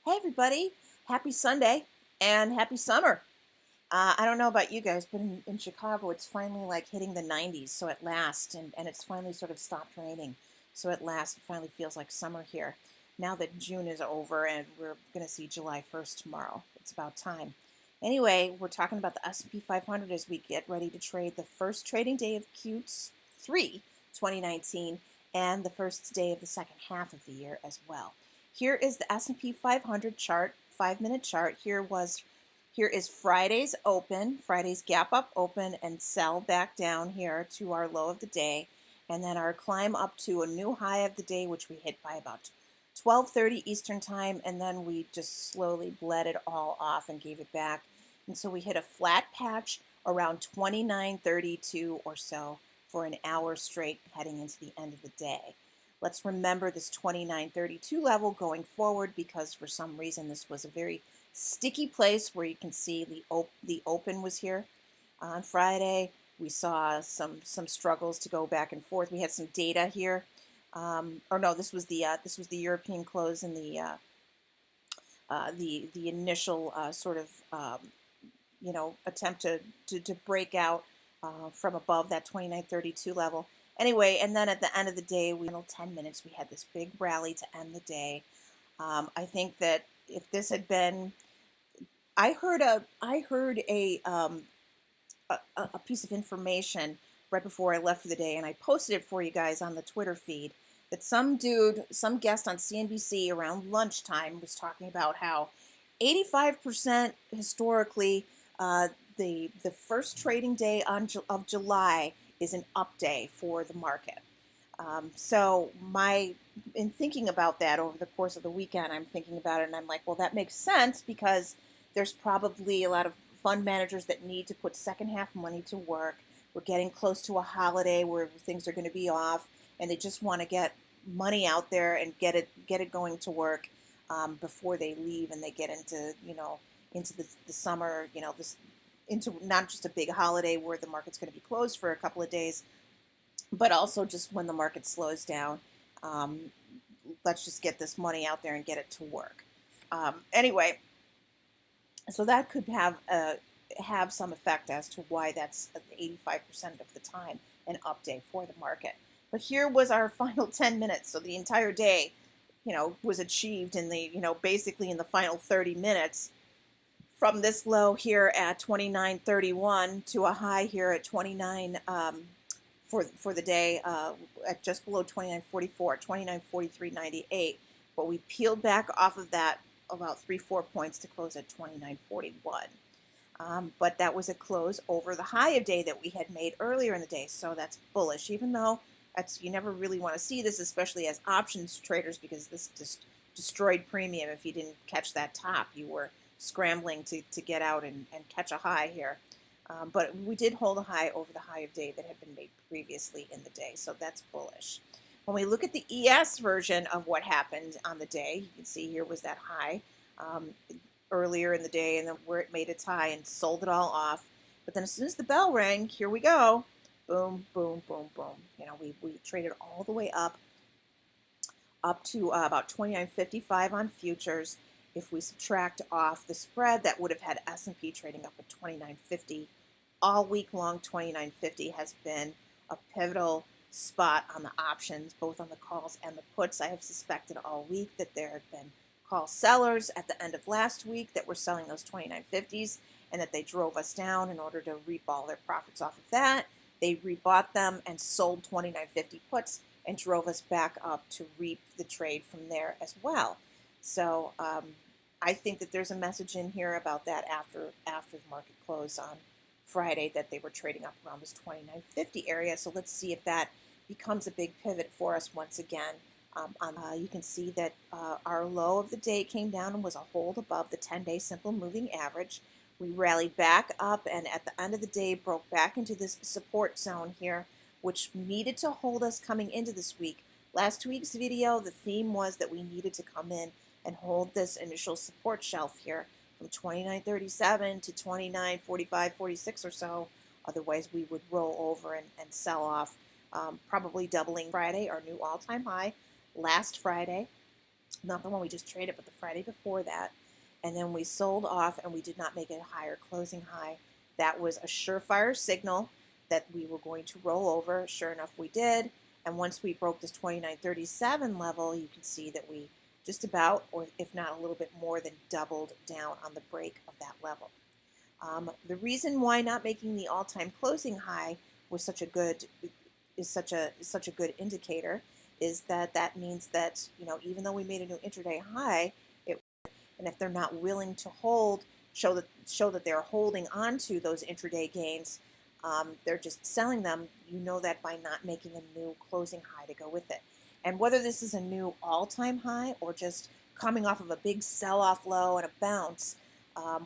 Hey, everybody. Happy Sunday and happy summer. I don't know about you guys, but in Chicago, it's finally like hitting the 90s. So at last, and it's finally sort of stopped raining. So at last, it finally feels like summer here. Now that June is over and we're going to see July 1st tomorrow. It's about time. Anyway, we're talking about the S&P 500 as we get ready to trade the first trading day of Q3 2019 and the first day of the second half of the year as well. Here is the S&P 500 chart, 5-minute chart. Here is Friday's open, Friday's gap up open and sell back down here to our low of the day, and then our climb up to a new high of the day, which we hit by about 12:30 Eastern time, and then we just slowly bled it all off and gave it back. And so we hit a flat patch around 29.32 or so for an hour straight heading into the end of the day. Let's remember this 29.32 level going forward because for some reason this was a very sticky place where you can see the open was here on Friday. We saw some struggles to go back and forth. We had some data here. Or no, this was the European close and the initial sort of attempt to break out from above that 29.32 level. Anyway, and then at the end of the day, we 10 minutes. We had this big rally to end the day. I think that if this had been, I heard a piece of information right before I left for the day, and I posted it for you guys on the Twitter feed, that some guest on CNBC around lunchtime was talking about how 85% historically, the first trading day of July is an up day for the market. So in thinking about that over the course of the weekend, I'm thinking about it and I'm like, well, that makes sense because there's probably a lot of fund managers that need to put second half money to work. We're getting close to a holiday where things are going to be off, and they just want to get money out there and get it going to work before they leave and they get into the summer, into not just a big holiday where the market's going to be closed for a couple of days, but also just when the market slows down. Let's just get this money out there and get it to work. Anyway, so that could have some effect as to why that's 85% of the time an up day for the market. But here was our final 10 minutes. So the entire day, was achieved in the, basically in the final 30 minutes from this low here at 29.31 to a high here at 29 for the day at just below 29.44, 29.43.98. But we peeled back off of that about 3-4 points to close at 29.41. But that was a close over the high of day that we had made earlier in the day. So that's bullish, even though you never really want to see this, especially as options traders, because this just destroyed premium. If you didn't catch that top, you were scrambling to get out and catch a high here. But we did hold a high over the high of day that had been made previously in the day. So that's bullish. When we look at the ES version of what happened on the day, you can see here was that high earlier in the day, and then where it made its high and sold it all off. But then as soon as the bell rang, here we go. Boom, boom, boom, boom. We traded all the way up to about 29.55 on futures. If we subtract off the spread, that would have had S&P trading up at 29.50 all week long. 29.50 has been a pivotal spot on the options, both on the calls and the puts. I have suspected all week that there had been call sellers at the end of last week that were selling those 29.50s and that they drove us down in order to reap all their profits off of that. They rebought them and sold 29.50 puts and drove us back up to reap the trade from there as well. So I think that there's a message in here about that after the market closed on Friday, that they were trading up around this 29.50 area. So let's see if that becomes a big pivot for us once again. You can see that our low of the day came down and was a hold above the 10-day simple moving average. We rallied back up and at the end of the day broke back into this support zone here, which needed to hold us coming into this week. Last week's video, the theme was that we needed to come in and hold this initial support shelf here from 29.37 to 29.45, 46 or so. Otherwise, we would roll over and sell off, probably doubling Friday, our new all-time high last Friday. not the one we just traded, but the Friday before that. And then we sold off and we did not make a higher closing high. That was a surefire signal that we were going to roll over. Sure enough, we did. And once we broke this 29.37 level, you can see that we just about, or if not a little bit more than doubled down on the break of that level. The reason why not making the all-time closing high was such a good good indicator is that that means that, even though we made a new intraday high, and if they're not willing to show that they're holding on to those intraday gains, they're just selling them. You know that by not making a new closing high to go with it. And whether this is a new all-time high or just coming off of a big sell-off low and a bounce,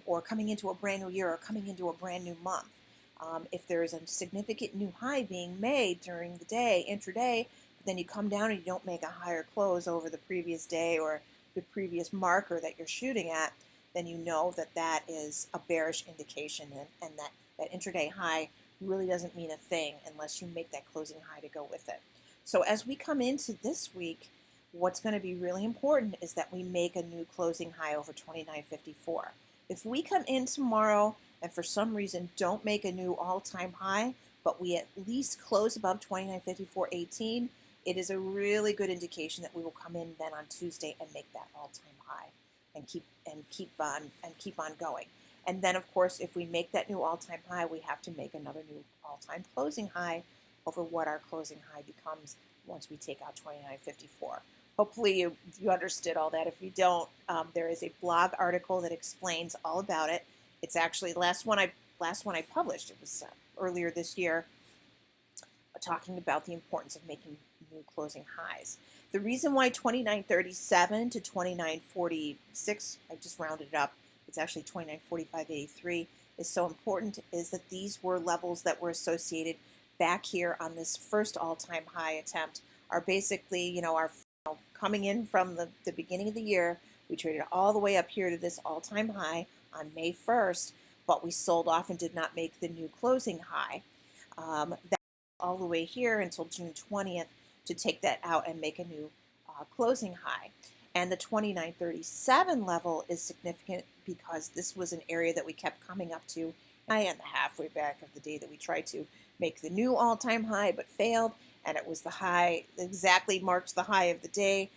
or coming into a brand new year or coming into a brand new month, if there's a significant new high being made during the day, intraday, but then you come down and you don't make a higher close over the previous day or the previous marker that you're shooting at, then you know that that is a bearish indication, and that intraday high really doesn't mean a thing unless you make that closing high to go with it. So as we come into this week, what's going to be really important is that we make a new closing high over 29.54. If we come in tomorrow and for some reason don't make a new all-time high, but we at least close above 29.54.18, it is a really good indication that we will come in then on Tuesday and make that all-time high and keep on going. And then, of course, if we make that new all-time high, we have to make another new all-time closing high over what our closing high becomes once we take out 29.54. Hopefully you understood all that. If you don't, there is a blog article that explains all about it. It's actually the last one I published. It was earlier this year, talking about the importance of making new closing highs. The reason why 29.37 to 29.46, I just rounded it up, it's actually 29.45.83, is so important is that these were levels that were associated back here on this first all-time high attempt, are basically, our coming in from the beginning of the year. We traded all the way up here to this all-time high on May 1st, but we sold off and did not make the new closing high. That all the way here until June 20th to take that out and make a new closing high. And the 29.37 level is significant because this was an area that we kept coming up to and the halfway back of the day that we tried to make the new all-time high but failed, and it was the high, exactly marked the high of the day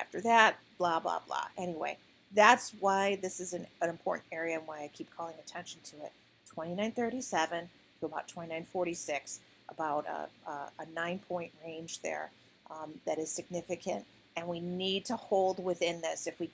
after that, blah, blah, blah. Anyway, that's why this is an important area and why I keep calling attention to it. 29.37 to about 29.46, about a 9-point range there that is significant, and we need to hold within this. If we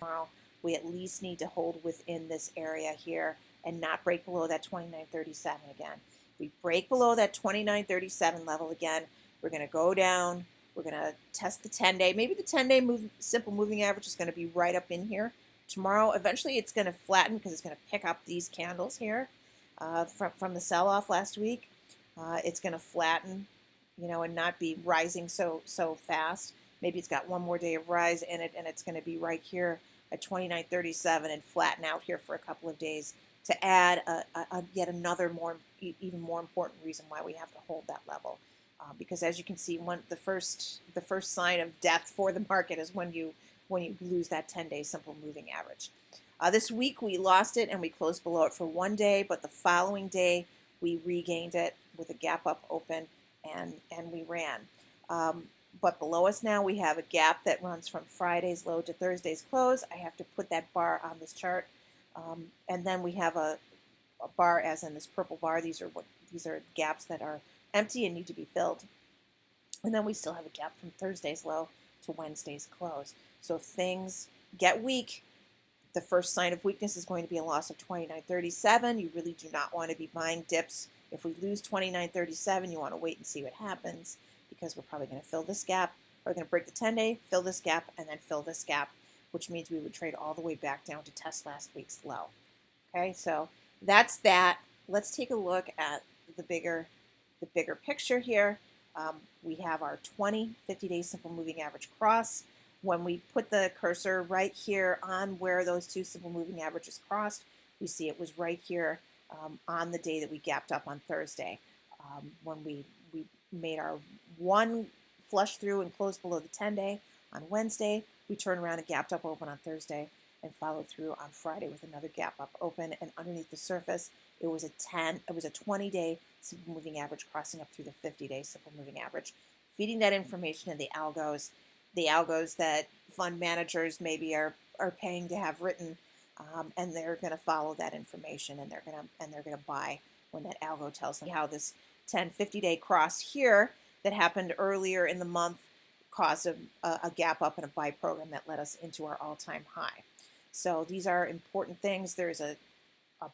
at least need to hold within this area here and not break below that 29.37 again. If we break below that 29.37 level again, we're going to go down. We're going to test the 10-day. Maybe the 10-day simple moving average is going to be right up in here tomorrow. Eventually, it's going to flatten because it's going to pick up these candles here from the sell-off last week. It's going to flatten, and not be rising so fast. Maybe it's got one more day of rise in it, and it's going to be right here at 29.37 and flatten out here for a couple of days to add yet another even more important reason why we have to hold that level. Because as you can see, the first sign of death for the market is when you lose that 10-day simple moving average. This week we lost it and we closed below it for one day, but the following day we regained it with a gap up open and we ran. But below us now we have a gap that runs from Friday's low to Thursday's close. I have to put that bar on this chart. And then we have a bar as in this purple bar. These are gaps that are empty and need to be filled. And then we still have a gap from Thursday's low to Wednesday's close. So if things get weak, the first sign of weakness is going to be a loss of 29.37. You really do not want to be buying dips. If we lose 29.37, you want to wait and see what happens, because we're probably going to fill this gap. We're going to break the 10-day, fill this gap, and then fill this gap, which means we would trade all the way back down to test last week's low. Okay, so that's that. Let's take a look at the bigger picture here. We have our 50-day simple moving average cross. When we put the cursor right here on where those two simple moving averages crossed, we see it was right here on the day that we gapped up on Thursday. When we made our one flush through and closed below the 10-day on Wednesday, We turned around and gapped up open on Thursday and followed through on Friday with another gap up open. And underneath the surface, it was a 20-day simple moving average crossing up through the 50-day simple moving average, feeding that information in the algos that fund managers maybe are paying to have written, and they're going to follow that information, and they're going to buy when that algo tells them. How this 50-day cross here that happened earlier in the month caused a gap up and a buy program that led us into our all-time high. So these are important things. There's a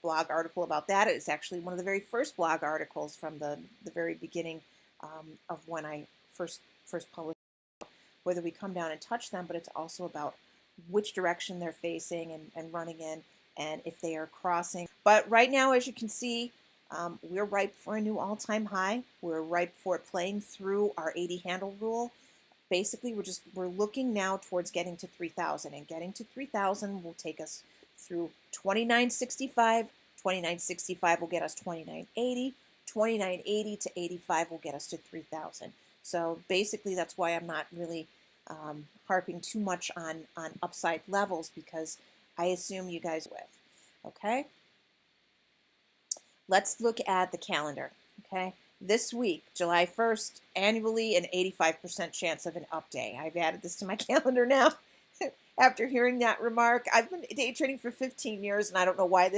blog article about that. It's actually one of the very first blog articles from the very beginning of when I first published, whether we come down and touch them, but it's also about which direction they're facing and running in, and if they are crossing. But right now, as you can see, we're ripe for a new all-time high. We're ripe for playing through our 80 handle rule. Basically, we're looking now towards getting to 3,000, and getting to 3,000 will take us through 2965. 2965 will get us 2980. 2980 to 85 will get us to 3,000. So basically, that's why I'm not really harping too much on upside levels, because I assume you guys with. Okay? Let's look at the calendar. Okay? This week, July 1st, annually an 85% chance of an up day. I've added this to my calendar now. After hearing that remark, I've been day trading for 15 years, and I don't know why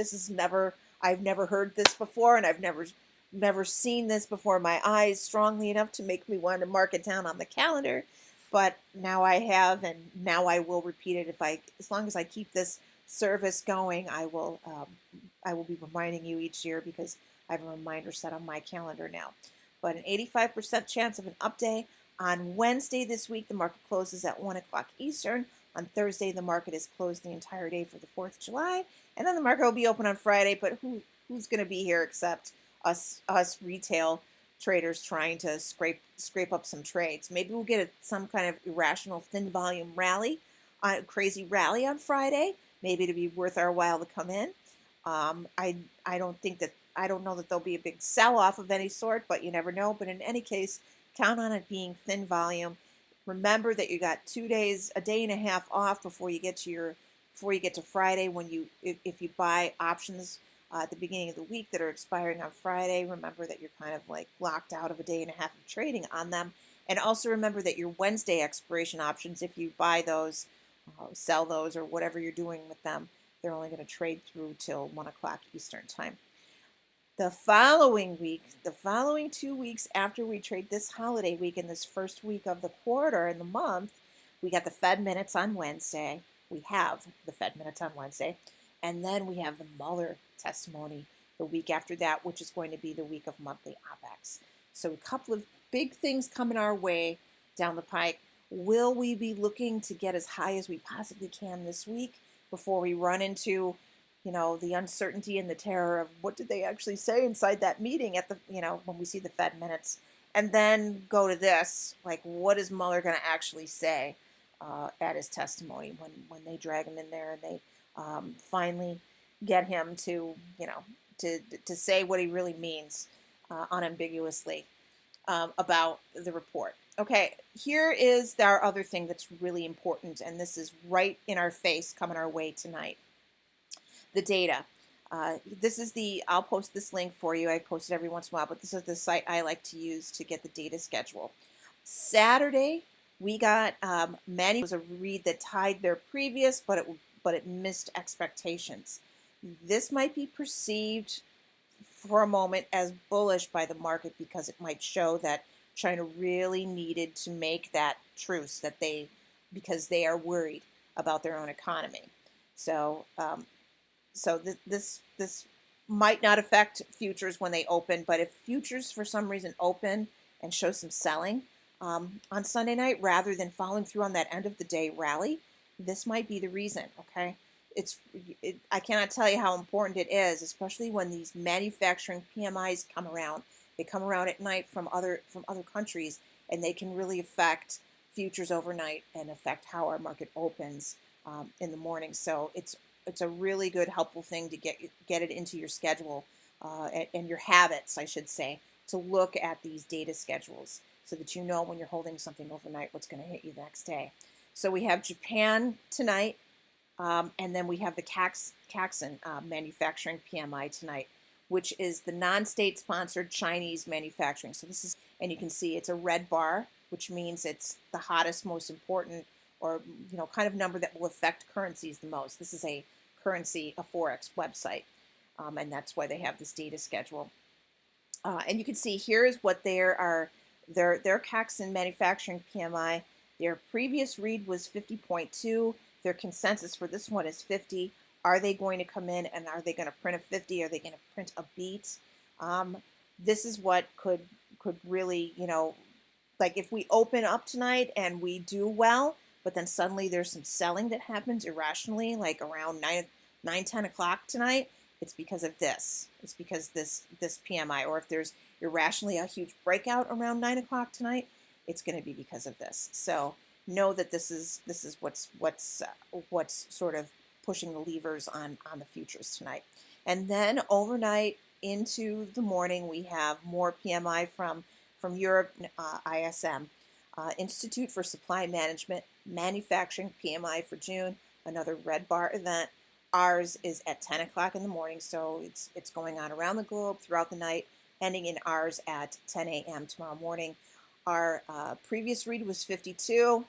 I've never heard this before, and I've never seen this before my eyes strongly enough to make me want to mark it down on the calendar. But now I have, and now I will repeat it. As long as I keep this service going, I will be reminding you each year, because I have a reminder set on my calendar now. But an 85% chance of an up day. On Wednesday this week, the market closes at 1 o'clock Eastern. On Thursday, the market is closed the entire day for the 4th of July. And then the market will be open on Friday, but who's going to be here except us retail traders trying to scrape up some trades? Maybe we'll get some kind of irrational thin volume rally, crazy rally on Friday. Maybe it'll be worth our while to come in. I don't know that there'll be a big sell-off of any sort, but you never know. But in any case, count on it being thin volume. Remember that you got 2 days, a day and a half off before you get to Friday. If you buy options at the beginning of the week that are expiring on Friday, remember that you're kind of like locked out of a day and a half of trading on them. And also remember that your Wednesday expiration options, if you buy those, sell those, or whatever you're doing with them, they're only going to trade through till 1 o'clock Eastern time. The following week, the following 2 weeks after we trade this holiday week and this first week of the quarter and the month, we got the Fed minutes on Wednesday. We have the Fed minutes on Wednesday. And then we have the Mueller testimony the week after that, which is going to be the week of monthly OPEX. So a couple of big things coming our way down the pike. Will we be looking to get as high as we possibly can this week before we run into the uncertainty and the terror of what did they actually say inside that meeting at the, when we see the Fed minutes, and then go to this, like, what is Mueller going to actually say at his testimony when they drag him in there and they finally get him to say what he really means unambiguously about the report. Okay, here is our other thing that's really important, and this is right in our face coming our way tonight. The data. I'll post this link for you. I post it every once in a while, but this is the site I like to use to get the data schedule. Saturday, we got many. It was a read that tied their previous, but it missed expectations. This might be perceived for a moment as bullish by the market, because it might show that China really needed to make that truce because they are worried about their own economy. So this might not affect futures when they open, but if futures for some reason open and show some selling on Sunday night rather than following through on that end of the day rally, this might be the reason. Okay, I cannot tell you how important it is, especially when these manufacturing PMIs come around. They come around at night from other countries, and they can really affect futures overnight and affect how our market opens in the morning. So it's a really good, helpful thing to get it into your schedule and your habits, I should say, to look at these data schedules so that you know when you're holding something overnight what's going to hit you the next day. So we have Japan tonight, and then we have the Caxton manufacturing PMI tonight, which is the non-state sponsored Chinese manufacturing. So this is, and you can see it's a red bar, which means it's the hottest, most important, or kind of number that will affect currencies the most. This is a currency, a forex website, and that's why they have this data schedule. And you can see here is what their Caxton manufacturing PMI. Their previous read was 50.2. Their consensus for this one is 50. Are they going to come in and are they going to print a 50? Are they going to print a beat? This is what could really, like if we open up tonight and we do well, but then suddenly there's some selling that happens irrationally, like around 10 o'clock tonight, it's because of this. It's because this PMI, or if there's irrationally a huge breakout around 9 o'clock tonight, it's going to be because of this. So know that this is what's sort of pushing the levers on the futures tonight. And then overnight into the morning, we have more PMI from Europe, ISM, Institute for Supply Management, Manufacturing PMI for June, another red bar event. Ours is at 10 o'clock in the morning, so it's going on around the globe throughout the night, ending in ours at 10 a.m. tomorrow morning. Our previous read was 52.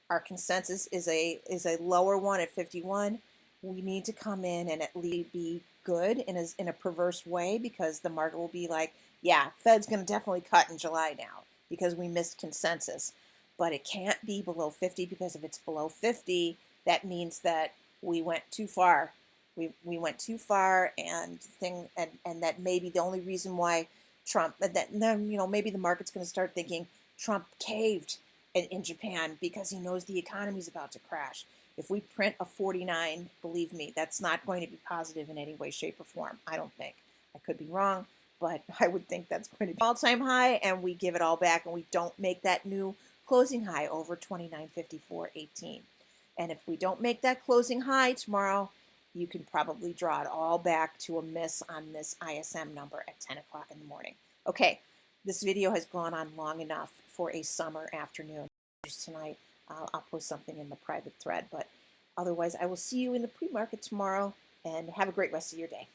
Our consensus is a lower one at 51. We need to come in and at least be good in a perverse way, because the market will be like, yeah, Fed's going to definitely cut in July now because we missed consensus. But it can't be below 50, because if it's below 50, that means that we went too far. We went too far, and that may be the only reason why Trump, that then maybe the market's going to start thinking Trump caved in Japan because he knows the economy is about to crash. If we print a 49, believe me, that's not going to be positive in any way, shape, or form. I don't think. I could be wrong, but I would think that's going to be all-time high, and we give it all back, and we don't make that new closing high over 29.54.18. And if we don't make that closing high tomorrow, you can probably draw it all back to a miss on this ISM number at 10 o'clock in the morning. Okay, this video has gone on long enough for a summer afternoon. Tonight, I'll post something in the private thread, but otherwise I will see you in the pre-market tomorrow, and have a great rest of your day.